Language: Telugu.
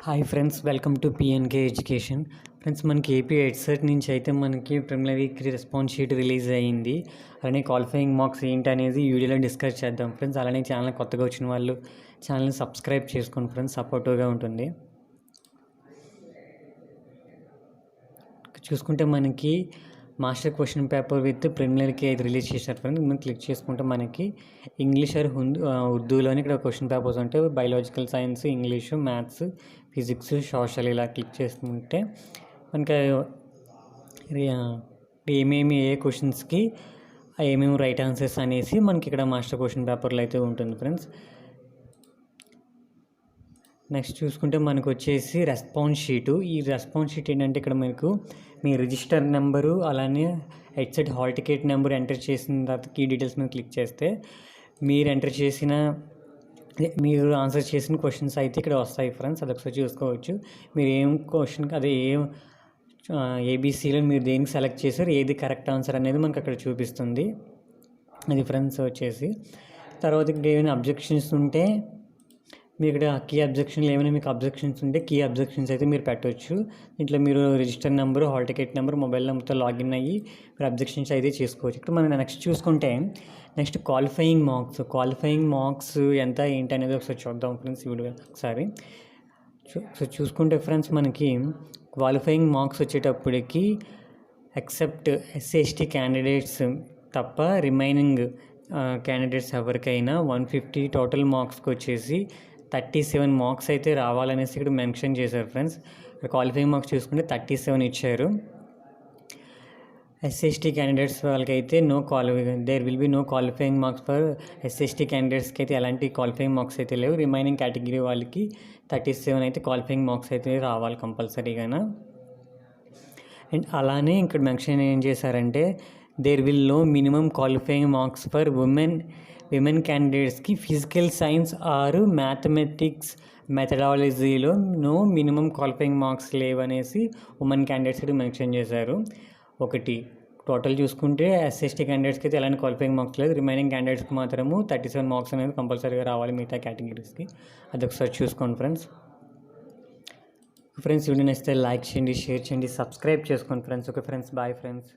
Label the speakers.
Speaker 1: Hi friends, welcome to PNK education. Friends, మనకి ఏపీ ఎడ్సెట్ నుంచి అయితే మనకి ప్రిలిమినరీ రెస్పాన్స్ షీట్ రిలీజ్ అయ్యింది. అలానే క్వాలిఫైయింగ్ మార్క్స్ ఏంటి అనేది ఈ వీడియోలో డిస్కస్ చేద్దాం ఫ్రెండ్స్. అలానే ఛానల్ కొత్తగా వచ్చిన వాళ్ళు ఛానల్ని సబ్స్క్రైబ్ చేసుకోండి ఫ్రెండ్స్, సపోర్టివ్గా ఉంటుంది. చూసుకుంటే మనకి మాస్టర్ క్వశ్చన్ పేపర్ విత్ ప్రిలిమినరీకి అయితే రిలీజ్ చేశారు ఫ్రెండ్స్. మనం క్లిక్ చేసుకుంటే మనకి ఇంగ్లీష్ ఆర్ ఉర్దూలోని ఇక్కడ క్వశ్చన్ పేపర్స్ ఉంటాయి. Biological science, English, maths, physics, social ఇలా క్లిక్ చేసుకుంటే మనకి ఏ క్వశ్చన్స్కి ఏమేమి రైట్ ఆన్సర్స్ అనేసి మనకి ఇక్కడ మాస్టర్ క్వశ్చన్ పేపర్లో అయితే ఉంటుంది ఫ్రెండ్స్. నెక్స్ట్ చూసుకుంటే మనకు వచ్చేసి రెస్పాన్స్ షీటు. ఈ రెస్పాన్స్ షీట్ ఏంటంటే ఇక్కడ మీకు మీ రిజిస్టర్ నెంబరు అలానే EdCET hall ticket number enter చేసిన తర్వాత కీ డీటెయిల్స్ మీద క్లిక్ చేస్తే మీరు ఆన్సర్ చేసిన క్వశ్చన్స్ అయితే ఇక్కడ వస్తాయి ఫ్రెండ్స్. అదొకసారి చూసుకోవచ్చు. మీరు ఏం క్వశ్చన్ ఏబీసీలో మీరు దేనికి సెలెక్ట్ చేశారు, ఏది కరెక్ట్ ఆన్సర్ అనేది మనకు అక్కడ చూపిస్తుంది. అది ఫ్రెండ్స్ వచ్చేసి తర్వాత ఇక్కడ ఏమైనా అబ్జెక్షన్స్ ఉంటే మీరు ఇక్కడ కీ అబ్జెక్షన్లు ఏమైనా మీకు అబ్జెక్షన్స్ ఉంటే కీ అబ్జెక్షన్స్ అయితే మీరు పెట్టవచ్చు. ఇంట్లో మీరు register number, hall ticket number, mobile నెంబర్తో లాగిన్ అయ్యి మీరు అబ్జెక్షన్స్ అయితే చేసుకోవచ్చు. ఇక్కడ మనం నెక్స్ట్ చూసుకుంటే క్వాలిఫైయింగ్ మార్క్స్ ఎంత ఏంటి అనేది ఒకసారి చూద్దాం ఫ్రెండ్స్ ఈ వీడియో ఒకసారి. సో చూసుకుంటే ఫ్రెండ్స్ మనకి క్వాలిఫైయింగ్ మార్క్స్ వచ్చేటప్పటికి ఎక్సెప్ట్ ఎస్సీ/ఎస్టీ క్యాండిడేట్స్ తప్ప రిమైనింగ్ క్యాండిడేట్స్ ఎవరికైనా 150 టోటల్ మార్క్స్కి వచ్చేసి 37 మార్క్స్ అయితే రావాలనేసి ఇక్కడ మెన్షన్ చేశారు ఫ్రెండ్స్. ఇక్కడ క్వాలిఫైయింగ్ మార్క్స్ చూసుకుంటే 37 ఇచ్చారు. ఎస్సీ/ఎస్టీ క్యాండిడేట్స్ వాళ్ళకైతే there will be no qualifying marks for SC ST క్యాండిడేట్స్కి అయితే ఎలాంటి క్వాలిఫైయింగ్ మార్క్స్ అయితే లేవు. రిమైనింగ్ కేటగిరీ వాళ్ళకి 37 అయితే క్వాలిఫైయింగ్ మార్క్స్ అయితే రావాలి కంపల్సరీగా. అండ్ అలానే ఇక్కడ మెన్షన్ ఏం చేశారంటే there will no minimum qualifying marks for women క్యాండిడేట్స్కి ఫిజికల్ సైన్స్ ఆర్ మ్యాథమెటిక్స్ మెథడాలజీలో నో మినిమం క్వాలిఫైయింగ్ మార్క్స్ లేవనేసి ఉమెన్ క్యాండిడేట్స్కి మెన్షన్ చేశారు. ఒకటి టోటల్ చూసుకుంటే ఎస్సీ/ఎస్టీ క్యాండిడేట్స్కి అయితే ఎలాంటి క్వాలిఫైయింగ్ మార్క్స్ లేదు. రిమైనింగ్ క్యాండిడేట్స్కి మాత్రము 37 మార్క్స్ అనేది కంపల్సరీగా రావాలి మిగతా కేటగిరీస్కి. అది ఒకసారి చూసుకోండి ఫ్రెండ్స్. వీడియో నచ్చితే లైక్ చేయండి, షేర్ చేయండి, సబ్స్క్రైబ్ చేసుకోండి friends. Okay friends, bye friends.